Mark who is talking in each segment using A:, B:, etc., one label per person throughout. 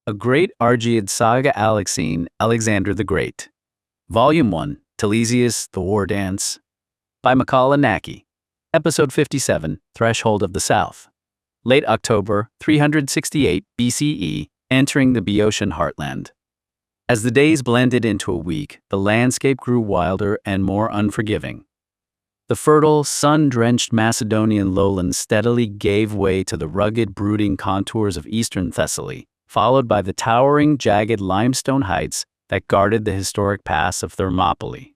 A: A Great Argead Saga Alexein, Alexander the Great. Volume 1, Telesias, The War Dance. By Macaulay Naki. Episode 57, Threshold of the South. Late October, 368 BCE, entering the Boeotian heartland. As the days blended into a week, the landscape grew wilder and more unforgiving. The fertile, sun-drenched Macedonian lowlands steadily gave way to the rugged, brooding contours of eastern Thessaly, followed by the towering, jagged limestone heights that guarded the historic pass of Thermopylae.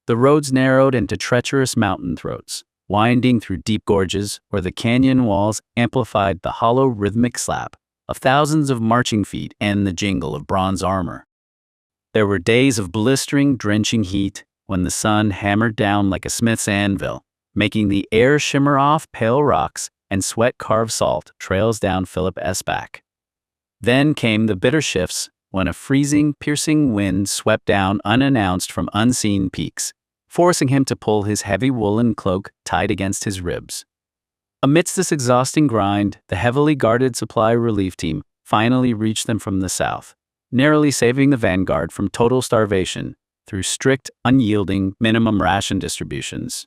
A: The roads narrowed into treacherous mountain throats, winding through deep gorges where the canyon walls amplified the hollow rhythmic slap of thousands of marching feet and the jingle of bronze armor. There were days of blistering, drenching heat when the sun hammered down like a smith's anvil, making the air shimmer off pale rocks and sweat-carved salt trails down Philip's back. Then came the bitter shifts when a freezing, piercing wind swept down unannounced from unseen peaks, forcing him to pull his heavy woolen cloak tight against his ribs. Amidst this exhausting grind, the heavily guarded supply relief team finally reached them from the south, narrowly saving the vanguard from total starvation through strict, unyielding minimum ration distributions.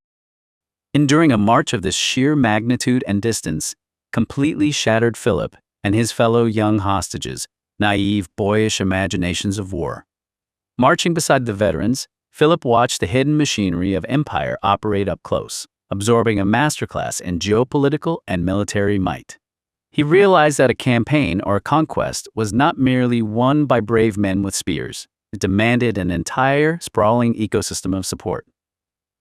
A: Enduring a march of this sheer magnitude and distance completely shattered Philip and his fellow young hostages' naive, boyish imaginations of war. Marching beside the veterans, Philip watched the hidden machinery of empire operate up close, absorbing a masterclass in geopolitical and military might. He realized that a campaign or a conquest was not merely won by brave men with spears. It demanded an entire, sprawling ecosystem of support.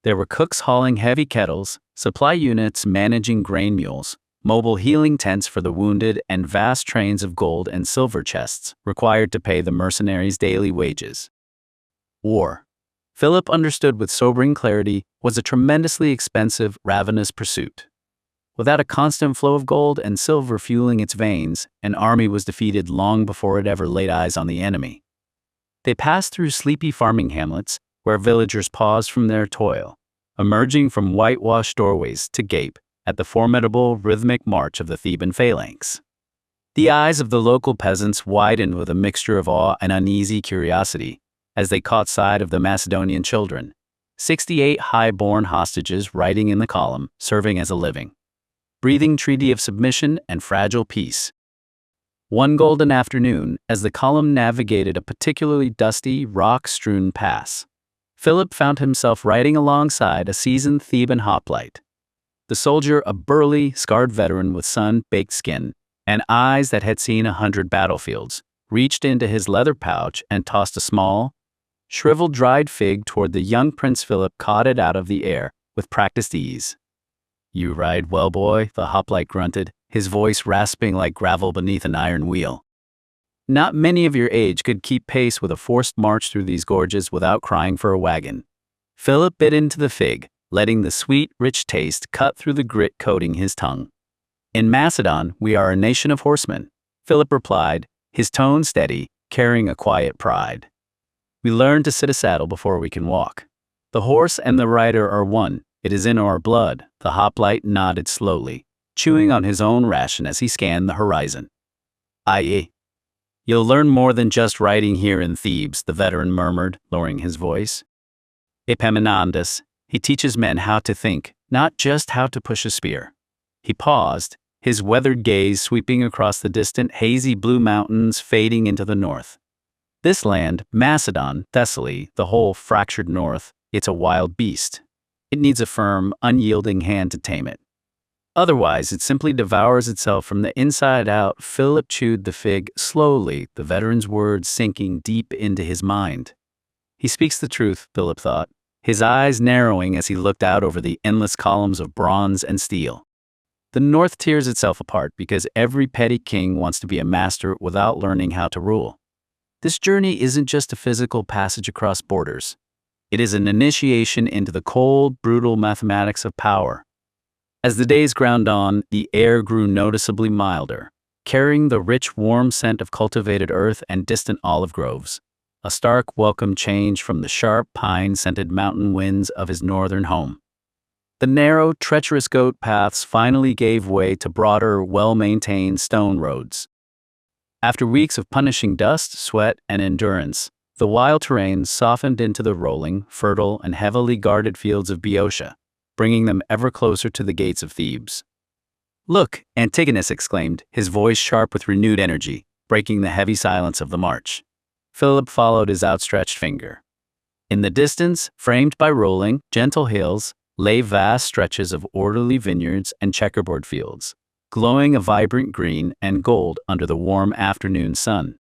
A: There were cooks hauling heavy kettles, supply units managing grain mules, mobile healing tents for the wounded, and vast trains of gold and silver chests required to pay the mercenaries' daily wages. War, Philip understood with sobering clarity, was a tremendously expensive, ravenous pursuit. Without a constant flow of gold and silver fueling its veins, an army was defeated long before it ever laid eyes on the enemy. They passed through sleepy farming hamlets where villagers paused from their toil, emerging from whitewashed doorways to gape at the formidable rhythmic march of the Theban phalanx. The eyes of the local peasants widened with a mixture of awe and uneasy curiosity as they caught sight of the Macedonian children, 68 high-born hostages riding in the column, serving as a living, breathing treaty of submission and fragile peace. One golden afternoon, as the column navigated a particularly dusty, rock-strewn pass, Philip found himself riding alongside a seasoned Theban hoplite. The soldier, a burly, scarred veteran with sun-baked skin and eyes that had seen 100 battlefields, reached into his leather pouch and tossed a small, shriveled dried fig toward the young Prince Philip, caught it out of the air with practiced ease. "You ride well, boy," the hoplite grunted, his voice rasping like gravel beneath an iron wheel. Not many of your age could keep pace with a forced march through these gorges without crying for a wagon. Philip bit into the fig, letting the sweet, rich taste cut through the grit coating his tongue. "In Macedon, we are a nation of horsemen," Philip replied, his tone steady, carrying a quiet pride. "We learn to sit a saddle before we can walk. The horse and the rider are one. It is in our blood." The hoplite nodded slowly, chewing on his own ration as he scanned the horizon. "Aye. You'll learn more than just riding here in Thebes," the veteran murmured, lowering his voice. "Epaminondas, he teaches men how to think, not just how to push a spear." He paused, his weathered gaze sweeping across the distant, hazy blue mountains fading into the north. "This land, Macedon, Thessaly, the whole fractured north, it's a wild beast. It needs a firm, unyielding hand to tame it. Otherwise, it simply devours itself from the inside out." Philip chewed the fig slowly, the veteran's words sinking deep into his mind. He speaks the truth, Philip thought, his eyes narrowing as he looked out over the endless columns of bronze and steel. The north tears itself apart because every petty king wants to be a master without learning how to rule. This journey isn't just a physical passage across borders. It is an initiation into the cold, brutal mathematics of power. As the days ground on, the air grew noticeably milder, carrying the rich, warm scent of cultivated earth and distant olive groves, a stark, welcome change from the sharp, pine-scented mountain winds of his northern home. The narrow, treacherous goat paths finally gave way to broader, well-maintained stone roads. After weeks of punishing dust, sweat, and endurance, the wild terrain softened into the rolling, fertile, and heavily guarded fields of Boeotia, bringing them ever closer to the gates of Thebes. "Look," Antigonus exclaimed, his voice sharp with renewed energy, breaking the heavy silence of the march. Philip followed his outstretched finger. In the distance, framed by rolling, gentle hills, lay vast stretches of orderly vineyards and checkerboard fields, glowing a vibrant green and gold under the warm afternoon sun.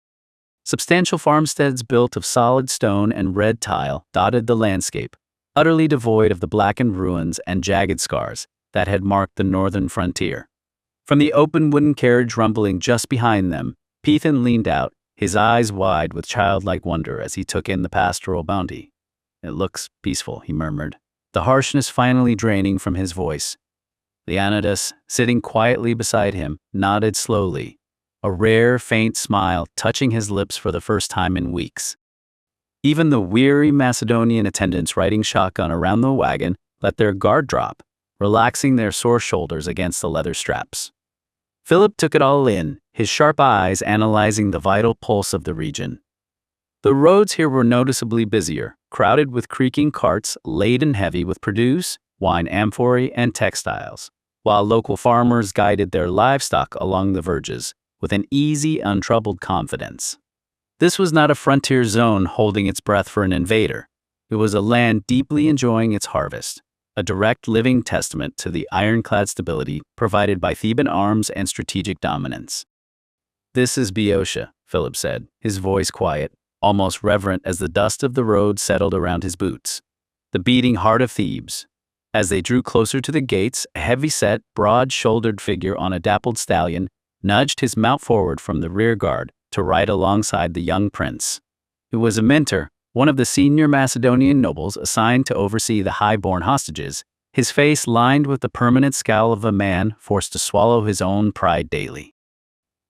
A: Substantial farmsteads built of solid stone and red tile dotted the landscape, utterly devoid of the blackened ruins and jagged scars that had marked the northern frontier. From the open wooden carriage rumbling just behind them, Pethan leaned out, his eyes wide with childlike wonder as he took in the pastoral bounty. "It looks peaceful," he murmured, the harshness finally draining from his voice. Leonidas, sitting quietly beside him, nodded slowly, a rare, faint smile touching his lips for the first time in weeks. Even the weary Macedonian attendants riding shotgun around the wagon let their guard drop, relaxing their sore shoulders against the leather straps. Philip took it all in, his sharp eyes analyzing the vital pulse of the region. The roads here were noticeably busier, crowded with creaking carts laden heavy with produce, wine amphorae, and textiles, while local farmers guided their livestock along the verges with an easy, untroubled confidence. This was not a frontier zone holding its breath for an invader. It was a land deeply enjoying its harvest, a direct living testament to the ironclad stability provided by Theban arms and strategic dominance. "This is Boeotia," Philip said, his voice quiet, almost reverent as the dust of the road settled around his boots. "The beating heart of Thebes." As they drew closer to the gates, a heavy-set, broad-shouldered figure on a dappled stallion nudged his mount forward from the rear guard to ride alongside the young prince. It was Amyntas, one of the senior Macedonian nobles assigned to oversee the high-born hostages, his face lined with the permanent scowl of a man forced to swallow his own pride daily.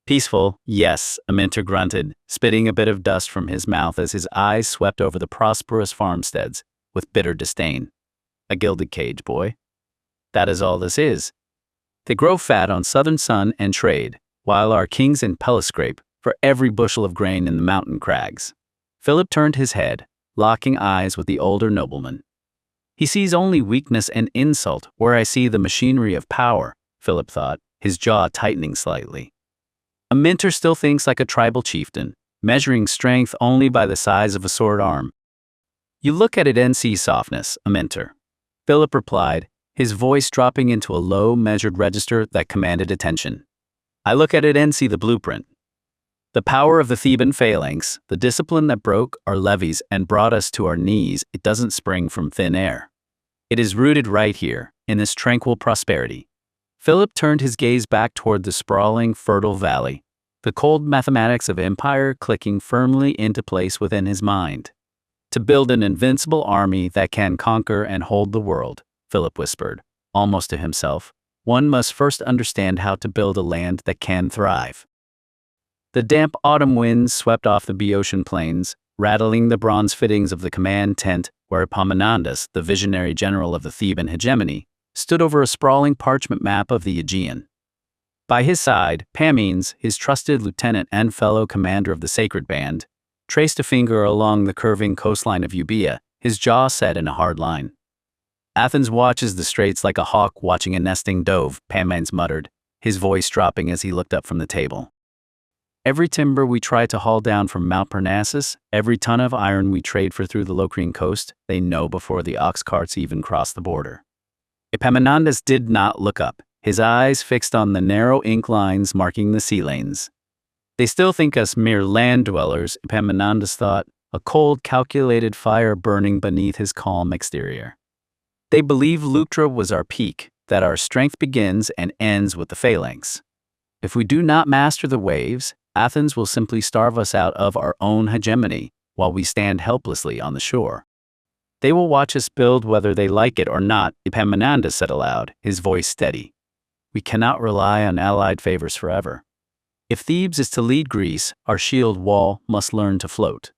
A: "Peaceful, yes," Amyntas grunted, spitting a bit of dust from his mouth as his eyes swept over the prosperous farmsteads with bitter disdain. "A gilded cage, boy. That is all this is. They grow fat on southern sun and trade, while our kings in Pelis scrape for every bushel of grain in the mountain crags." Philip turned his head, locking eyes with the older nobleman. "He sees only weakness and insult where I see the machinery of power," Philip thought, his jaw tightening slightly. "Amyntas still thinks like a tribal chieftain, measuring strength only by the size of a sword arm." "You look at it and see softness, Amyntas," Philip replied, his voice dropping into a low, measured register that commanded attention. "I look at it and see the blueprint. The power of the Theban phalanx, the discipline that broke our levees and brought us to our knees, it doesn't spring from thin air. It is rooted right here, in this tranquil prosperity." Philip turned his gaze back toward the sprawling, fertile valley, the cold mathematics of empire clicking firmly into place within his mind. "To build an invincible army that can conquer and hold the world," Philip whispered, almost to himself, "one must first understand how to build a land that can thrive." The damp autumn winds swept off the Boeotian plains, rattling the bronze fittings of the command tent where Epaminondas, the visionary general of the Theban hegemony, stood over a sprawling parchment map of the Aegean. By his side, Pamines, his trusted lieutenant and fellow commander of the sacred band, traced a finger along the curving coastline of Euboea, his jaw set in a hard line. "Athens watches the straits like a hawk watching a nesting dove," Pamines muttered, his voice dropping as he looked up from the table. "Every timber we try to haul down from Mount Parnassus, every ton of iron we trade for through the Locrian coast, they know before the ox carts even cross the border." Epaminondas did not look up, his eyes fixed on the narrow ink lines marking the sea lanes. "They still think us mere land dwellers," Epaminondas thought, a cold, calculated fire burning beneath his calm exterior. "They believe Leuctra was our peak, that our strength begins and ends with the phalanx. If we do not master the waves, Athens will simply starve us out of our own hegemony while we stand helplessly on the shore. They will watch us build whether they like it or not," Epaminondas said aloud, his voice steady. "We cannot rely on allied favors forever. If Thebes is to lead Greece, our shield wall must learn to float."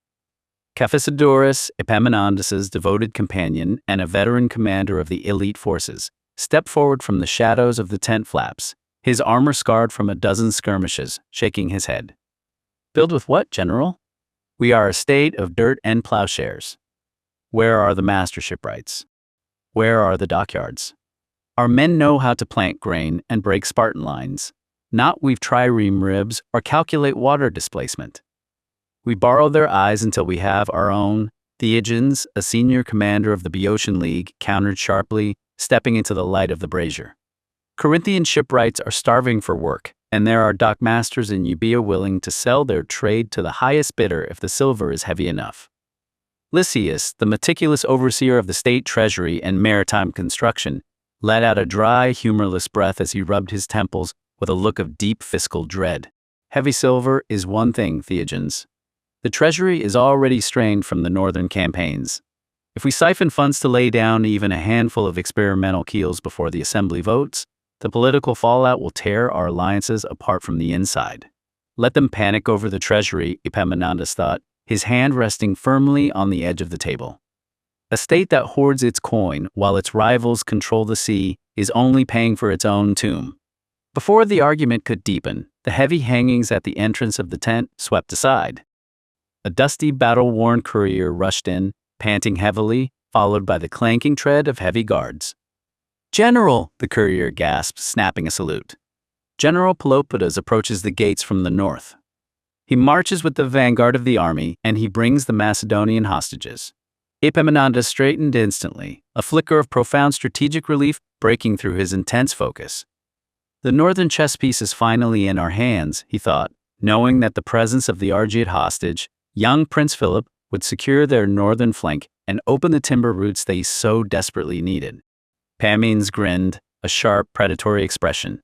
A: Caphisodorus, Epaminondas's devoted companion and a veteran commander of the elite forces, stepped forward from the shadows of the tent flaps, his armor scarred from a dozen skirmishes, shaking his head. Filled with what, General? We are a state of dirt and plowshares. Where are the master shipwrights? Where are the dockyards? Our men know how to plant grain and break Spartan lines, not weave trireme ribs or calculate water displacement. We borrow their eyes until we have our own. Theagens, a senior commander of the Boeotian League, countered sharply, stepping into the light of the brazier. Corinthian shipwrights are starving for work, and there are dockmasters in Euboea willing to sell their trade to the highest bidder if the silver is heavy enough. Lysias, the meticulous overseer of the state treasury and maritime construction, let out a dry, humorless breath as he rubbed his temples with a look of deep fiscal dread. Heavy silver is one thing, Theagens. The treasury is already strained from the northern campaigns. If we siphon funds to lay down even a handful of experimental keels before the assembly votes, the political fallout will tear our alliances apart from the inside. Let them panic over the treasury, Epaminondas thought, his hand resting firmly on the edge of the table. A state that hoards its coin while its rivals control the sea is only paying for its own tomb. Before the argument could deepen, the heavy hangings at the entrance of the tent swept aside. A dusty, battle-worn courier rushed in, panting heavily, followed by the clanking tread of heavy guards. "General!" the courier gasped, snapping a salute. "General Pelopidas approaches the gates from the north. He marches with the vanguard of the army, and he brings the Macedonian hostages." Epaminondas straightened instantly, a flicker of profound strategic relief breaking through his intense focus. The northern chess piece is finally in our hands, he thought, knowing that the presence of the Argead hostage, young Prince Philip, would secure their northern flank and open the timber routes they so desperately needed. Pamines grinned, a sharp, predatory expression.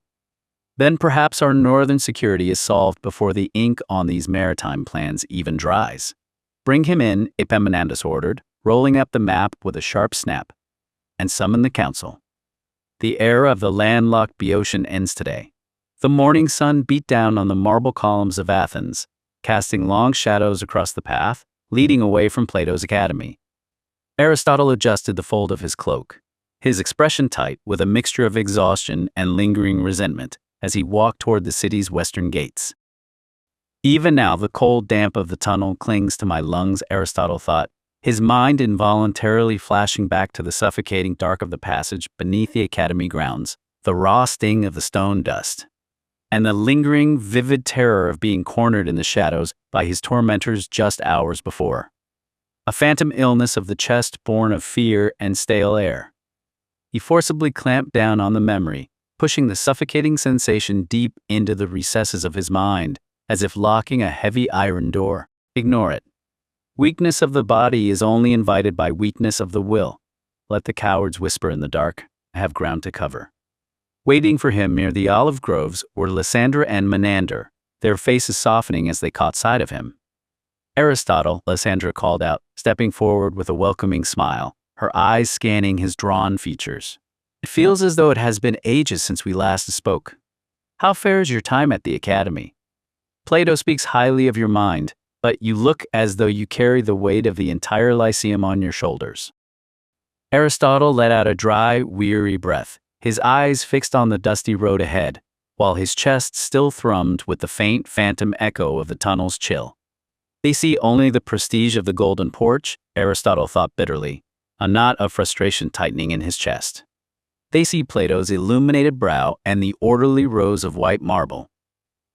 A: Then perhaps our northern security is solved before the ink on these maritime plans even dries. "Bring him in," Epaminondas ordered, rolling up the map with a sharp snap. "And summon the council." The era of the landlocked Boeotian ends today. The morning sun beat down on the marble columns of Athens, casting long shadows across the path, leading away from Plato's academy. Aristotle adjusted the fold of his cloak, his expression tight with a mixture of exhaustion and lingering resentment as he walked toward the city's western gates. "Even now the cold damp of the tunnel clings to my lungs," Aristotle thought, his mind involuntarily flashing back to the suffocating dark of the passage beneath the academy grounds, the raw sting of the stone dust, and the lingering, vivid terror of being cornered in the shadows by his tormentors just hours before. A phantom illness of the chest born of fear and stale air. He forcibly clamped down on the memory, pushing the suffocating sensation deep into the recesses of his mind, as if locking a heavy iron door. Ignore it. Weakness of the body is only invited by weakness of the will. Let the cowards whisper in the dark, I have ground to cover. Waiting for him near the olive groves were Lysandra and Menander, their faces softening as they caught sight of him. "Aristotle," Lysandra called out, stepping forward with a welcoming smile, her eyes scanning his drawn features. "It feels as though it has been ages since we last spoke. How fares your time at the academy? Plato speaks highly of your mind, but you look as though you carry the weight of the entire Lyceum on your shoulders." Aristotle let out a dry, weary breath, his eyes fixed on the dusty road ahead, while his chest still thrummed with the faint phantom echo of the tunnel's chill. "They see only the prestige of the golden porch," Aristotle thought bitterly, a knot of frustration tightening in his chest. "They see Plato's illuminated brow and the orderly rows of white marble.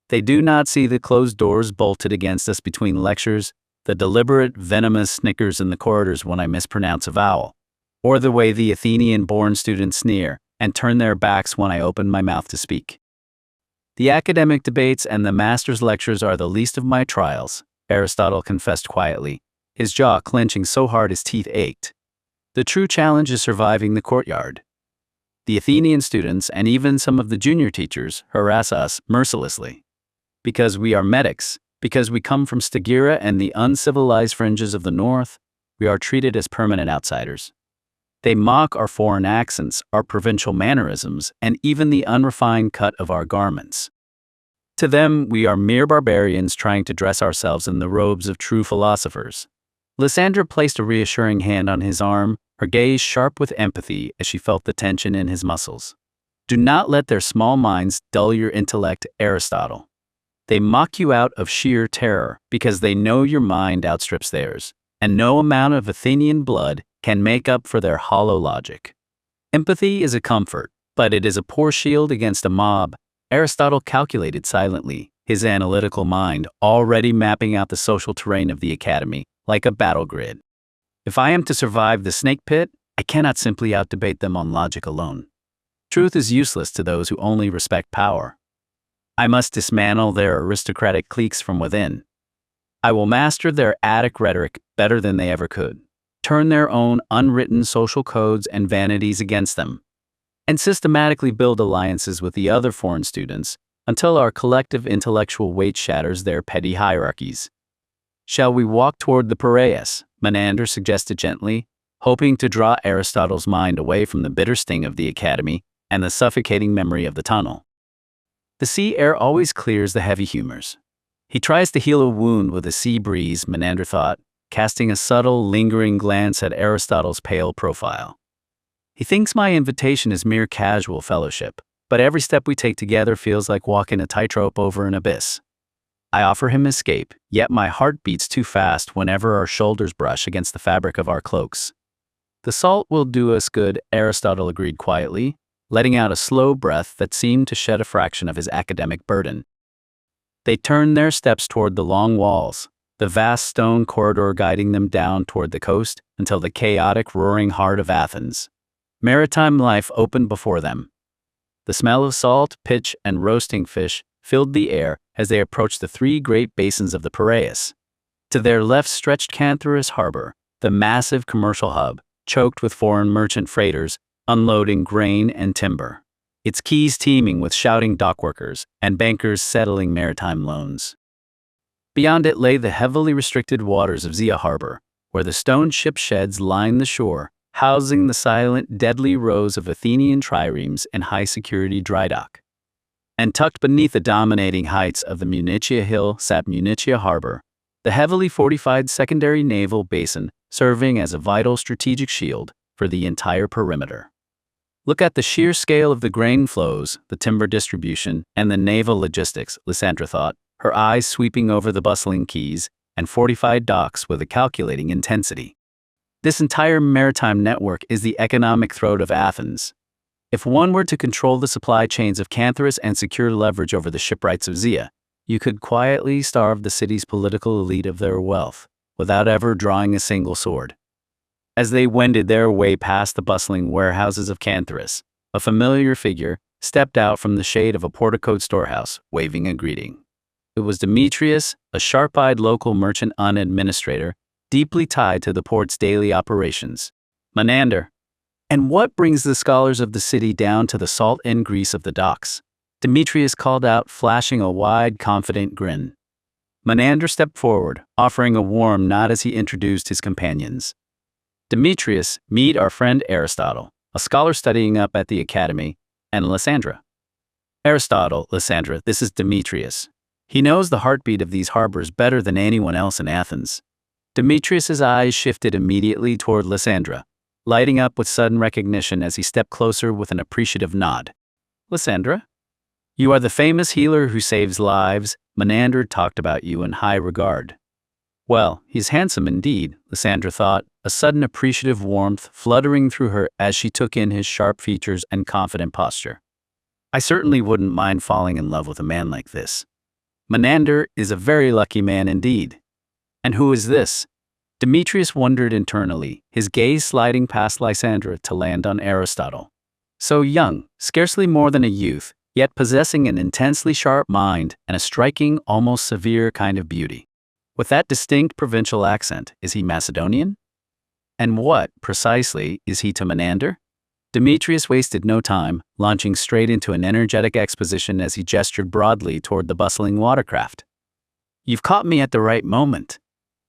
A: They do not see the closed doors bolted against us between lectures, the deliberate, venomous snickers in the corridors when I mispronounce a vowel, or the way the Athenian-born students sneer and turn their backs when I open my mouth to speak. The academic debates and the master's lectures are the least of my trials," Aristotle confessed quietly, his jaw clenching so hard his teeth ached. "The true challenge is surviving the courtyard. The Athenian students and even some of the junior teachers harass us mercilessly. Because we are medics, because we come from Stagira and the uncivilized fringes of the north, we are treated as permanent outsiders. They mock our foreign accents, our provincial mannerisms, and even the unrefined cut of our garments. To them, we are mere barbarians trying to dress ourselves in the robes of true philosophers." Lysandra placed a reassuring hand on his arm, her gaze sharp with empathy as she felt the tension in his muscles. "Do not let their small minds dull your intellect, Aristotle. They mock you out of sheer terror because they know your mind outstrips theirs, and no amount of Athenian blood can make up for their hollow logic. Empathy is a comfort, but it is a poor shield against a mob. Aristotle calculated silently, his analytical mind already mapping out the social terrain of the academy like a battle grid. If I am to survive the snake pit, I cannot simply outdebate them on logic alone. Truth is useless to those who only respect power. I must dismantle their aristocratic cliques from within. I will master their Attic rhetoric better than they ever could, turn their own unwritten social codes and vanities against them, and systematically build alliances with the other foreign students until our collective intellectual weight shatters their petty hierarchies. Shall we walk toward the Piraeus? Menander suggested gently, hoping to draw Aristotle's mind away from the bitter sting of the academy and the suffocating memory of the tunnel. The sea air always clears the heavy humors. He tries to heal a wound with a sea breeze, Menander thought, casting a subtle, lingering glance at Aristotle's pale profile. He thinks my invitation is mere casual fellowship, but every step we take together feels like walking a tightrope over an abyss. I offer him escape, yet my heart beats too fast whenever our shoulders brush against the fabric of our cloaks. The salt will do us good, Aristotle agreed quietly, letting out a slow breath that seemed to shed a fraction of his academic burden. They turned their steps toward the long walls, the vast stone corridor guiding them down toward the coast until the chaotic, roaring heart of Athens. Maritime life opened before them. The smell of salt, pitch, and roasting fish filled the air as they approached the three great basins of the Piraeus. To their left stretched Canthorus Harbor, the massive commercial hub, choked with foreign merchant freighters unloading grain and timber, its quays teeming with shouting dockworkers and bankers settling maritime loans. Beyond it lay the heavily restricted waters of Zea Harbor, where the stone ship sheds lined the shore, housing the silent, deadly rows of Athenian triremes and high-security dry dock. And tucked beneath the dominating heights of the Munitia Hill sat Munitia Harbor, the heavily fortified secondary naval basin serving as a vital strategic shield for the entire perimeter. Look at the sheer scale of the grain flows, the timber distribution, and the naval logistics, Lysandra thought, her eyes sweeping over the bustling quays and fortified docks with a calculating intensity. This entire maritime network is the economic throat of Athens. If one were to control the supply chains of Canthorus and secure leverage over the shipwrights of Zea, you could quietly starve the city's political elite of their wealth, without ever drawing a single sword. As they wended their way past the bustling warehouses of Canthorus, a familiar figure stepped out from the shade of a porticoed storehouse, waving a greeting. It was Demetrius, a sharp-eyed local merchant administrator, deeply tied to the port's daily operations. Menander. And what brings the scholars of the city down to the salt and grease of the docks? Demetrius called out, flashing a wide, confident grin. Menander stepped forward, offering a warm nod as he introduced his companions. Demetrius, meet our friend Aristotle, a scholar studying up at the academy, and Lysandra. Aristotle, Lysandra, this is Demetrius. He knows the heartbeat of these harbors better than anyone else in Athens. Demetrius's eyes shifted immediately toward Lysandra, lighting up with sudden recognition as he stepped closer with an appreciative nod. Lysandra? You are the famous healer who saves lives. Menander talked about you in high regard. Well, he's handsome indeed, Lysandra thought, a sudden appreciative warmth fluttering through her as she took in his sharp features and confident posture. I certainly wouldn't mind falling in love with a man like this. Menander is a very lucky man indeed. And who is this? Demetrius wondered internally, his gaze sliding past Lysandra to land on Aristotle. So young, scarcely more than a youth, yet possessing an intensely sharp mind and a striking, almost severe kind of beauty. With that distinct provincial accent, is he Macedonian? And what, precisely, is he to Menander? Demetrius wasted no time, launching straight into an energetic exposition as he gestured broadly toward the bustling watercraft. You've caught me at the right moment.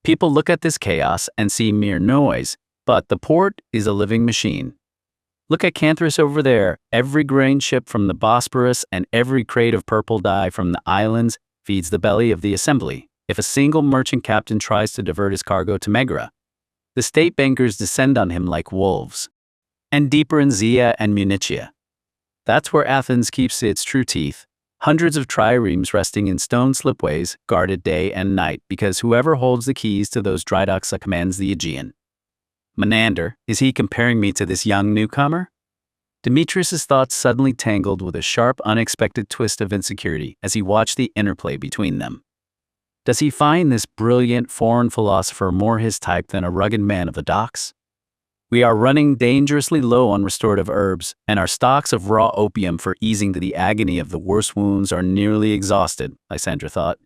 A: People look at this chaos and see mere noise, but the port is a living machine. Look at Canthorus over there. Every grain ship from the Bosporus and every crate of purple dye from the islands feeds the belly of the assembly. If a single merchant captain tries to divert his cargo to Megara, the state bankers descend on him like wolves. And deeper in Zea and Munitia. That's where Athens keeps its true teeth, Hundreds of triremes resting in stone slipways, guarded day and night, because whoever holds the keys to those dry docks commands the Aegean. Menander, is he comparing me to this young newcomer? Demetrius's thoughts suddenly tangled with a sharp, unexpected twist of insecurity as he watched the interplay between them. Does he find this brilliant foreign philosopher more his type than a rugged man of the docks? We are running dangerously low on restorative herbs, and our stocks of raw opium for easing the agony of the worst wounds are nearly exhausted, Lysandra thought,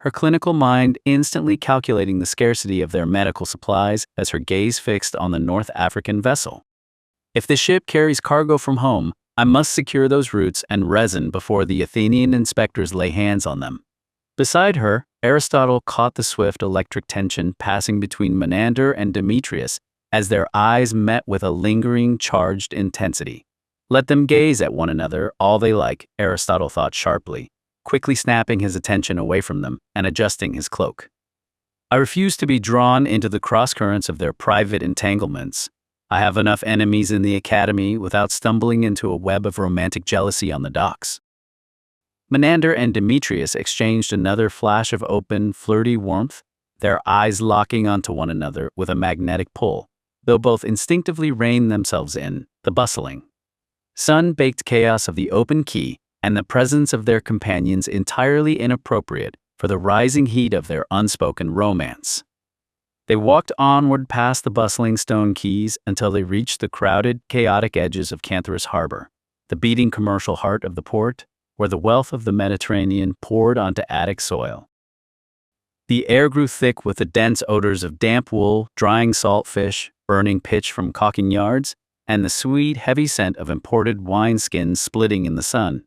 A: her clinical mind instantly calculating the scarcity of their medical supplies as her gaze fixed on the North African vessel. If the ship carries cargo from home, I must secure those roots and resin before the Athenian inspectors lay hands on them. Beside her, Aristotle caught the swift electric tension passing between Menander and Demetrius as their eyes met with a lingering, charged intensity. Let them gaze at one another all they like, Aristotle thought sharply, quickly snapping his attention away from them and adjusting his cloak. I refuse to be drawn into the cross-currents of their private entanglements. I have enough enemies in the academy without stumbling into a web of romantic jealousy on the docks. Menander and Demetrius exchanged another flash of open, flirty warmth, their eyes locking onto one another with a magnetic pull, though both instinctively reined themselves in the bustling, sun-baked chaos of the open quay and the presence of their companions entirely inappropriate for the rising heat of their unspoken romance. They walked onward past the bustling stone quays until they reached the crowded, chaotic edges of Cantharus Harbor, the beating commercial heart of the port, where the wealth of the Mediterranean poured onto Attic soil. The air grew thick with the dense odors of damp wool, drying salt fish, burning pitch from caulking yards, and the sweet, heavy scent of imported wineskins splitting in the sun.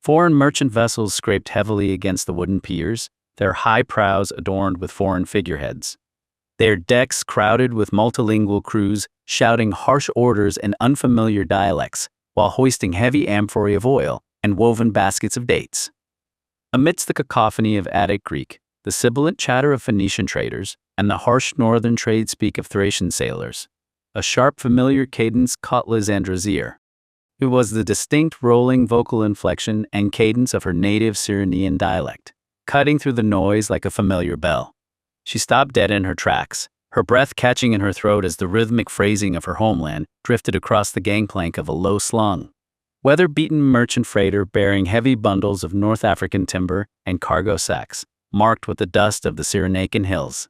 A: Foreign merchant vessels scraped heavily against the wooden piers, their high prows adorned with foreign figureheads. Their decks crowded with multilingual crews shouting harsh orders in unfamiliar dialects while hoisting heavy amphorae of oil and woven baskets of dates. Amidst the cacophony of Attic Greek, the sibilant chatter of Phoenician traders, and the harsh northern trade speak of Thracian sailors, a sharp familiar cadence caught Lysandra's ear. It was the distinct rolling vocal inflection and cadence of her native Cyrenean dialect, cutting through the noise like a familiar bell. She stopped dead in her tracks, her breath catching in her throat as the rhythmic phrasing of her homeland drifted across the gangplank of a low-slung, weather-beaten merchant freighter bearing heavy bundles of North African timber and cargo sacks, marked with the dust of the Cyrenaican hills.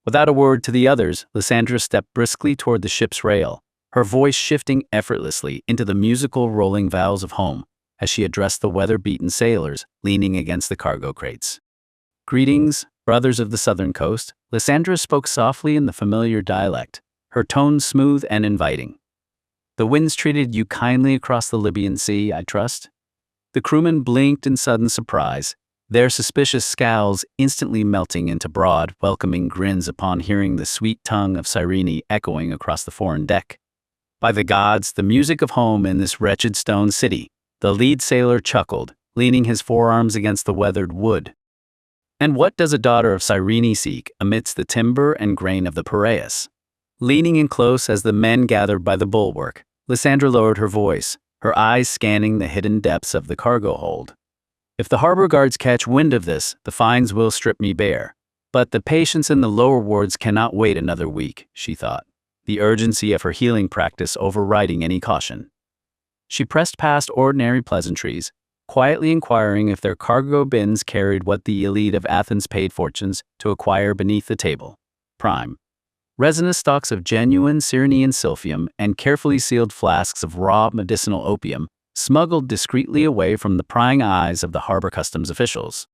A: Without a word to the others, Lysandra stepped briskly toward the ship's rail, her voice shifting effortlessly into the musical rolling vowels of home as she addressed the weather-beaten sailors leaning against the cargo crates. Greetings, brothers of the southern coast, Lysandra spoke softly in the familiar dialect, her tone smooth and inviting. The winds treated you kindly across the Libyan Sea, I trust? The crewmen blinked in sudden surprise, their suspicious scowls instantly melting into broad, welcoming grins upon hearing the sweet tongue of Cyrene echoing across the foreign deck. By the gods, the music of home in this wretched stone city, the lead sailor chuckled, leaning his forearms against the weathered wood. And what does a daughter of Cyrene seek amidst the timber and grain of the Piraeus? Leaning in close as the men gathered by the bulwark, Lysandra lowered her voice, her eyes scanning the hidden depths of the cargo hold. If the harbor guards catch wind of this, the fines will strip me bare. But the patients in the lower wards cannot wait another week, she thought, the urgency of her healing practice overriding any caution. She pressed past ordinary pleasantries, quietly inquiring if their cargo bins carried what the elite of Athens paid fortunes to acquire beneath the table: prime, resinous stalks of genuine Cyrenean silphium and carefully sealed flasks of raw medicinal opium, smuggled discreetly away from the prying eyes of the harbor customs officials.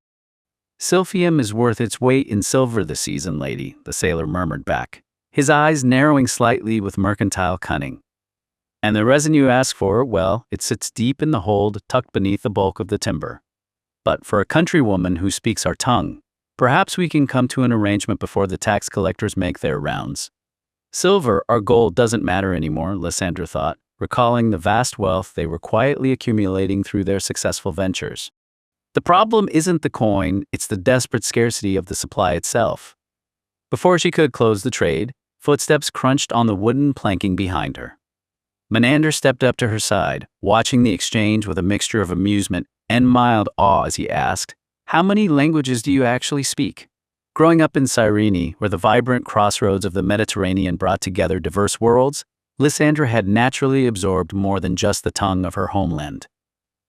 A: Silphium is worth its weight in silver this season, lady, the sailor murmured back, his eyes narrowing slightly with mercantile cunning. And the resin you ask for, well, it sits deep in the hold, tucked beneath the bulk of the timber. But for a countrywoman who speaks our tongue, perhaps we can come to an arrangement before the tax collectors make their rounds. Silver or gold doesn't matter anymore, Lysandra thought, recalling the vast wealth they were quietly accumulating through their successful ventures. The problem isn't the coin, it's the desperate scarcity of the supply itself. Before she could close the trade, footsteps crunched on the wooden planking behind her. Menander stepped up to her side, watching the exchange with a mixture of amusement and mild awe as he asked, "How many languages do you actually speak?" Growing up in Cyrene, where the vibrant crossroads of the Mediterranean brought together diverse worlds, Lysandra had naturally absorbed more than just the tongue of her homeland.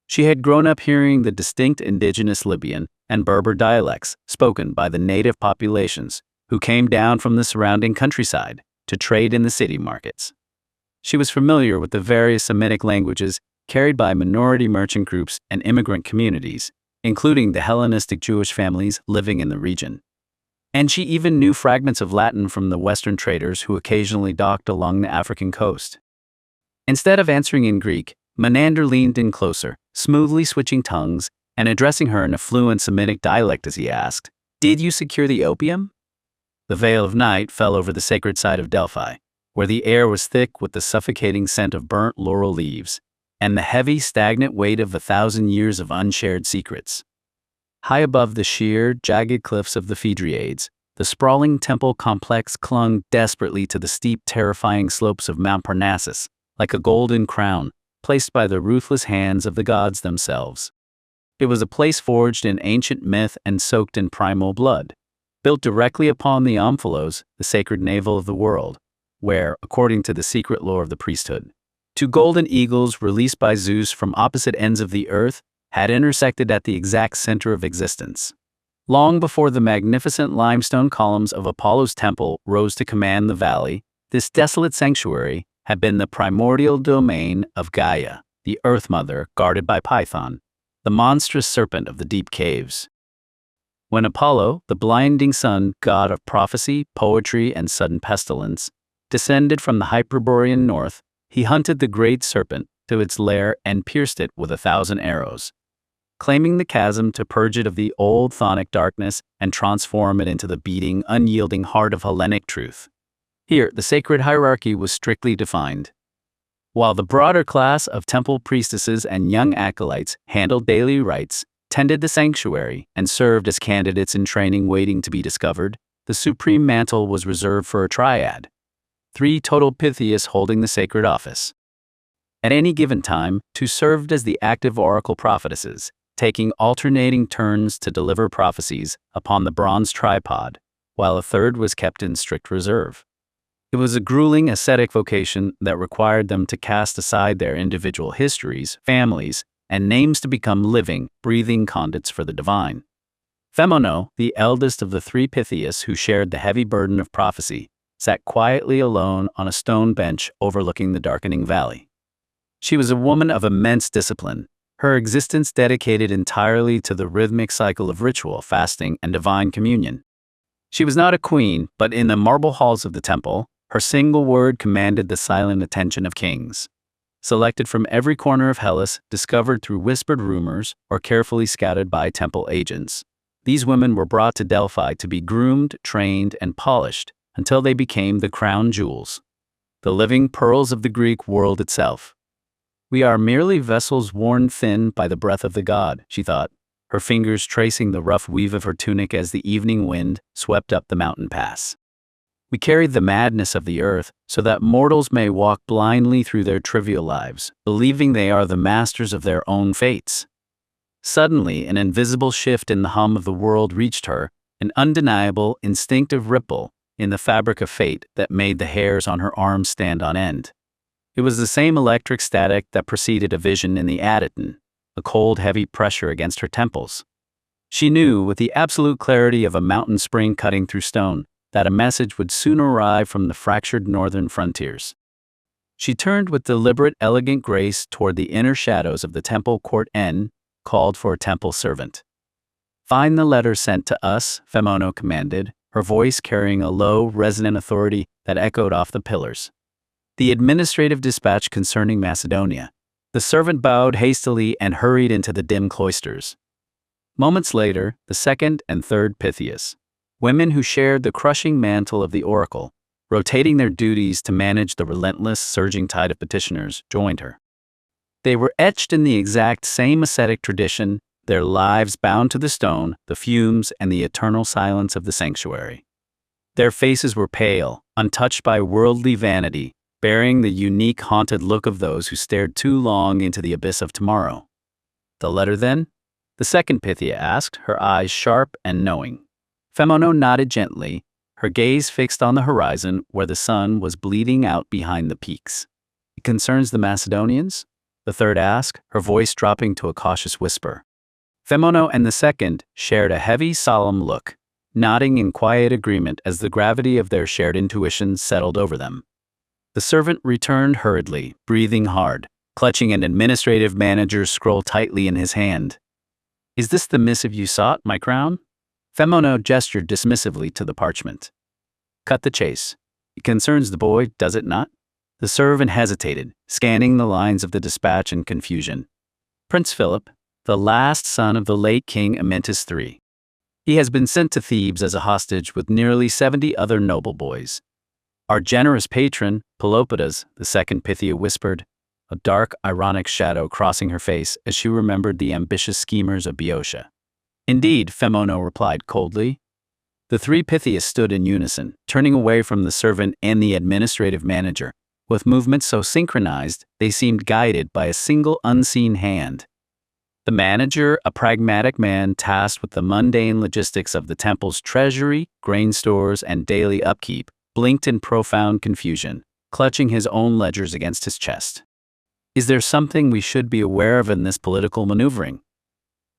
A: She had grown up hearing the distinct indigenous Libyan and Berber dialects spoken by the native populations who came down from the surrounding countryside to trade in the city markets. She was familiar with the various Semitic languages carried by minority merchant groups and immigrant communities, including the Hellenistic Jewish families living in the region. And she even knew fragments of Latin from the Western traders who occasionally docked along the African coast. Instead of answering in Greek, Menander leaned in closer, smoothly switching tongues and addressing her in a fluent Semitic dialect as he asked, "Did you secure the opium?" The veil of night fell over the sacred site of Delphi, where the air was thick with the suffocating scent of burnt laurel leaves and the heavy, stagnant weight of 1,000 years of unshared secrets. High above the sheer, jagged cliffs of the Phaedriades, the sprawling temple complex clung desperately to the steep, terrifying slopes of Mount Parnassus, like a golden crown placed by the ruthless hands of the gods themselves. It was a place forged in ancient myth and soaked in primal blood, built directly upon the omphalos, the sacred navel of the world, where, according to the secret lore of the priesthood, two golden eagles released by Zeus from opposite ends of the earth had intersected at the exact center of existence. Long before the magnificent limestone columns of Apollo's temple rose to command the valley, this desolate sanctuary had been the primordial domain of Gaia, the Earth Mother guarded by Python, the monstrous serpent of the deep caves. When Apollo, the blinding sun, god of prophecy, poetry, and sudden pestilence, descended from the Hyperborean north, he hunted the great serpent to its lair and pierced it with 1,000 arrows, claiming the chasm to purge it of the old chthonic darkness and transform it into the beating, unyielding heart of Hellenic truth. Here, the sacred hierarchy was strictly defined. While the broader class of temple priestesses and young acolytes handled daily rites, tended the sanctuary, and served as candidates in training waiting to be discovered, the supreme mantle was reserved for a triad, 3 total Pythias holding the sacred office. At any given time, 2 served as the active oracle prophetesses, taking alternating turns to deliver prophecies upon the bronze tripod, while a third was kept in strict reserve. It was a grueling ascetic vocation that required them to cast aside their individual histories, families, and names to become living, breathing conduits for the divine. Phemono, the eldest of the 3 Pythias who shared the heavy burden of prophecy, sat quietly alone on a stone bench overlooking the darkening valley. She was a woman of immense discipline, her existence dedicated entirely to the rhythmic cycle of ritual, fasting, and divine communion. She was not a queen, but in the marble halls of the temple, her single word commanded the silent attention of kings. Selected from every corner of Hellas, discovered through whispered rumors, or carefully scouted by temple agents, these women were brought to Delphi to be groomed, trained, and polished until they became the crown jewels, the living pearls of the Greek world itself. "We are merely vessels worn thin by the breath of the god," she thought, her fingers tracing the rough weave of her tunic as the evening wind swept up the mountain pass. "We carry the madness of the earth so that mortals may walk blindly through their trivial lives, believing they are the masters of their own fates." Suddenly, an invisible shift in the hum of the world reached her, an undeniable, instinctive ripple in the fabric of fate that made the hairs on her arms stand on end. It was the same electric static that preceded a vision in the Adyton, a cold, heavy pressure against her temples. She knew, with the absolute clarity of a mountain spring cutting through stone, that a message would soon arrive from the fractured northern frontiers. She turned with deliberate, elegant grace toward the inner shadows of the temple court and called for a temple servant. "Find the letter sent to us," Phemono commanded, her voice carrying a low, resonant authority that echoed off the pillars. "The administrative dispatch concerning Macedonia." The servant bowed hastily and hurried into the dim cloisters. Moments later, the 2nd and 3rd Pythias, women who shared the crushing mantle of the oracle, rotating their duties to manage the relentless, surging tide of petitioners, joined her. They were etched in the exact same ascetic tradition, their lives bound to the stone, the fumes, and the eternal silence of the sanctuary. Their faces were pale, untouched by worldly vanity, bearing the unique haunted look of those who stared too long into the abyss of tomorrow. The letter then? The second Pythia asked, her eyes sharp and knowing. Femono nodded gently, her gaze fixed on the horizon where the sun was bleeding out behind the peaks. It concerns the Macedonians? The third asked, her voice dropping to a cautious whisper. Femono and the second shared a heavy, solemn look, nodding in quiet agreement as the gravity of their shared intuition settled over them. The servant returned hurriedly, breathing hard, clutching an administrative manager's scroll tightly in his hand. Is this the missive you sought, my crown? Femono gestured dismissively to the parchment. Cut the chase. It concerns the boy, does it not? The servant hesitated, scanning the lines of the dispatch in confusion. Prince Philip, the last son of the late King Amyntas III. He has been sent to Thebes as a hostage with nearly 70 other noble boys. Our generous patron, Pelopidas, the second Pythia whispered, a dark, ironic shadow crossing her face as she remembered the ambitious schemers of Boeotia. Indeed, Femono replied coldly. The three Pythias stood in unison, turning away from the servant and the administrative manager, with movements so synchronized they seemed guided by a single unseen hand. The manager, a pragmatic man tasked with the mundane logistics of the temple's treasury, grain stores, and daily upkeep, blinked in profound confusion, clutching his own ledgers against his chest. Is there something we should be aware of in this political maneuvering?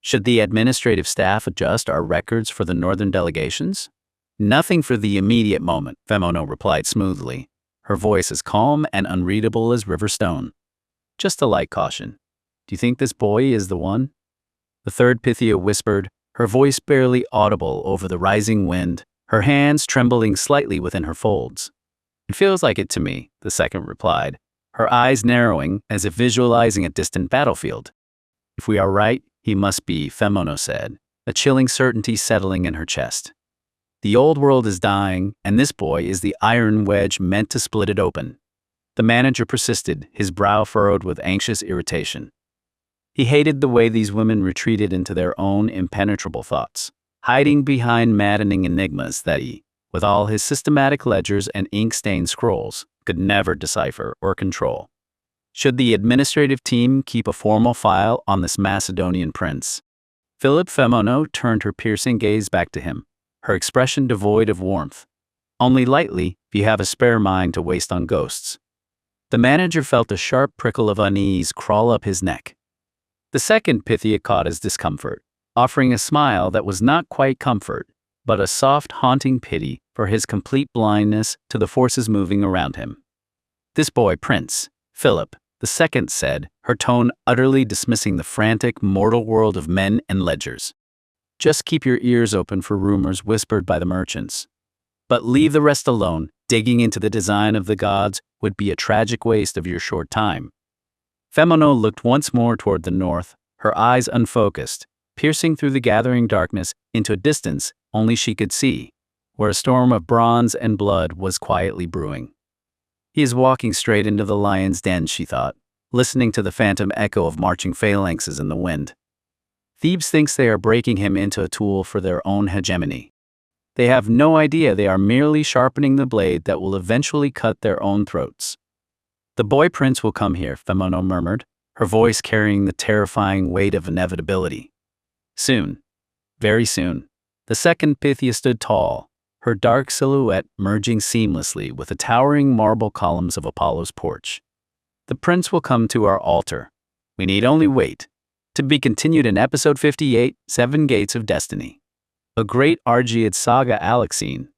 A: Should the administrative staff adjust our records for the northern delegations? Nothing for the immediate moment, Femono replied smoothly, her voice as calm and unreadable as river stone. Just a light caution. Do you think this boy is the one? The third Pythia whispered, her voice barely audible over the rising wind, her hands trembling slightly within her folds. It feels like it to me, the second replied, her eyes narrowing as if visualizing a distant battlefield. If we are right, he must be, Femono said, a chilling certainty settling in her chest. The old world is dying, and this boy is the iron wedge meant to split it open. The manager persisted, his brow furrowed with anxious irritation. He hated the way these women retreated into their own impenetrable thoughts, hiding behind maddening enigmas that he, with all his systematic ledgers and ink-stained scrolls, could never decipher or control. Should the administrative team keep a formal file on this Macedonian prince? Philip Femono turned her piercing gaze back to him, her expression devoid of warmth. Only lightly, if you have a spare mind to waste on ghosts. The manager felt a sharp prickle of unease crawl up his neck. The second Pythia caught his discomfort, offering a smile that was not quite comfort, but a soft, haunting pity for his complete blindness to the forces moving around him. This boy, Prince Philip, the second said, her tone utterly dismissing the frantic, mortal world of men and ledgers. Just keep your ears open for rumors whispered by the merchants. But leave the rest alone. Digging into the design of the gods would be a tragic waste of your short time. Femono looked once more toward the north, her eyes unfocused, piercing through the gathering darkness into a distance only she could see, where a storm of bronze and blood was quietly brewing. He is walking straight into the lion's den, she thought, listening to the phantom echo of marching phalanxes in the wind. Thebes thinks they are breaking him into a tool for their own hegemony. They have no idea they are merely sharpening the blade that will eventually cut their own throats. The boy prince will come here, Femono murmured, her voice carrying the terrifying weight of inevitability. Soon. Very soon. The second Pythia stood tall, her dark silhouette merging seamlessly with the towering marble columns of Apollo's porch. The prince will come to our altar. We need only wait. To be continued in episode 58, 7 Gates of Destiny. A Great Argead Saga Alexein.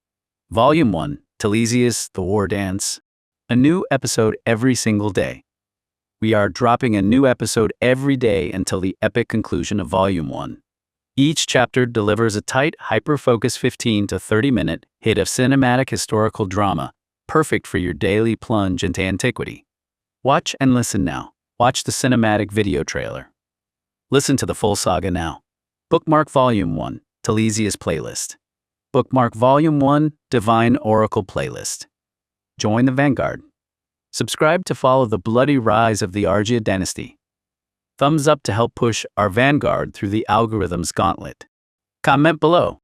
A: Volume 1, Telesias, the War Dance. A new episode every single day. We are dropping a new episode every day until the epic conclusion of Volume 1. Each chapter delivers a tight, hyper-focused 15 to 30-minute hit of cinematic historical drama, perfect for your daily plunge into antiquity. Watch and listen now. Watch the cinematic video trailer. Listen to the full saga now. Bookmark Volume 1, Telesias playlist. Bookmark Volume 1, Divine Oracle playlist. Join the Vanguard. Subscribe to follow the bloody rise of the Argead dynasty. Thumbs up to help push our Vanguard through the algorithm's gauntlet. Comment below.